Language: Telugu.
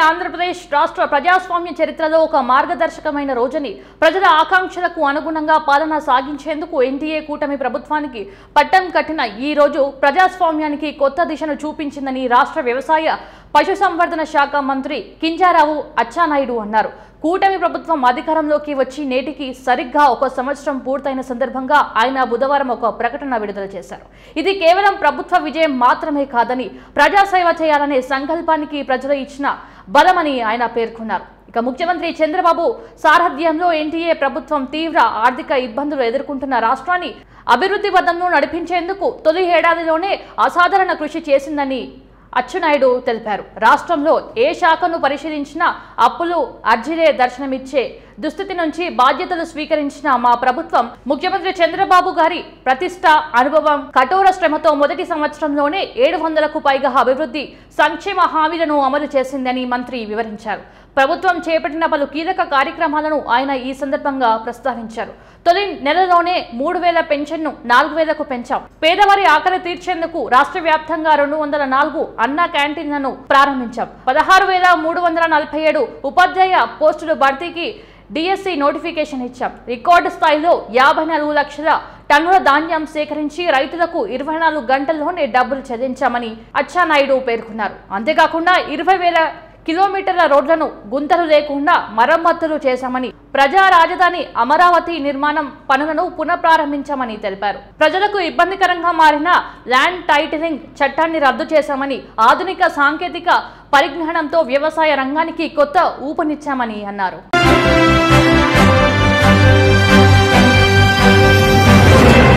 ఆంధ్రప్రదేశ్ రాష్ట్ర ప్రజాస్వామ్య చరిత్రలో ఒక మార్గదర్శకమైన రోజని, ప్రజల ఆకాంక్షలకు అనుగుణంగా పాలన సాగించేందుకు ఎన్డీఏ కూటమి ప్రభుత్వానికి పట్టం కట్టిన ఈ రోజు ప్రజాస్వామ్యానికి కొత్త దిశను చూపించిందని రాష్ట్ర వ్యవసాయ పశుసంవర్ధన శాఖ మంత్రి కింజరాపు అచ్చెన్నాయుడు అన్నారు. కూటమి ప్రభుత్వం అధికారంలోకి వచ్చి నేటికి సరిగ్గా 1 సంవత్సరం పూర్తయిన సందర్భంగా ఆయన బుధవారం ఒక ప్రకటన విడుదల చేశారు. ఇది కేవలం ప్రభుత్వ విజయం మాత్రమే కాదని, ప్రజాసేవ చేయాలనే సంకల్పానికి ప్రజలు ఇచ్చిన బలమని ఆయన పేర్కొన్నారు. ఇక ముఖ్యమంత్రి చంద్రబాబు సారథ్యంలో ఎన్డీఏ ప్రభుత్వం తీవ్ర ఆర్థిక ఇబ్బందులు ఎదుర్కొంటున్న రాష్ట్రాన్ని అభివృద్ధి పథంలో నడిపించేందుకు తొలి ఏడాదిలోనే అసాధారణ కృషి చేసిందని అచ్చెన్నాయుడు తెలిపారు. రాష్ట్రంలో ఏ శాఖను పరిశీలించినా అప్పులు అర్జీలే దర్శనమిచ్చే దుస్థితి నుంచి బాధ్యతలు స్వీకరించిన మా ప్రభుత్వం ముఖ్యమంత్రి చంద్రబాబు గారి ప్రతిష్ట, అనుభవం, కఠోర శ్రమతో మొదటి సంవత్సరంలోనే 700కు పైగా అభివృద్ధి సంక్షేమ హామీలను అమలు చేసిందని మంత్రి వివరించారు. ప్రభుత్వం చేపట్టిన పలు కీలక కార్యక్రమాలను ఆయన ఈ సందర్భంగా ప్రస్తావించారు. తొలి నెలలోనే 3000 పెన్షన్ను 4000కు పెంచాం. పేదవారి ఆకలి తీర్చేందుకు రాష్ట్ర వ్యాప్తంగా 204 అన్న క్యాంటీన్లను ప్రారంభించాం. 16,347 ఉపాధ్యాయ పోస్టుల భర్తీకి డిఎస్సి నోటిఫికేషన్ ఇచ్చాం. రికార్డు స్థాయిలో 54 లక్షల టన్నుల ధాన్యం సేకరించి రైతులకు 24 గంటల్లోనే డబ్బులు చెల్లించామని అచ్చెన్నాయుడు పేర్కొన్నారు. అంతేకాకుండా 20,000 కిలోమీటర్ల రోడ్లను గుంతలు లేకుండా మరమ్మతులు చేశామని, ప్రజా రాజధాని అమరావతి నిర్మాణం పనులను పునఃప్రారంభించామని తెలిపారు. ప్రజలకు ఇబ్బందికరంగా మారిన ల్యాండ్ టైటిలింగ్ చట్టాన్ని రద్దు చేశామని, ఆధునిక సాంకేతిక పరిజ్ఞానంతో వ్యవసాయ రంగానికి కొత్త ఊపునిచ్చామని అన్నారు.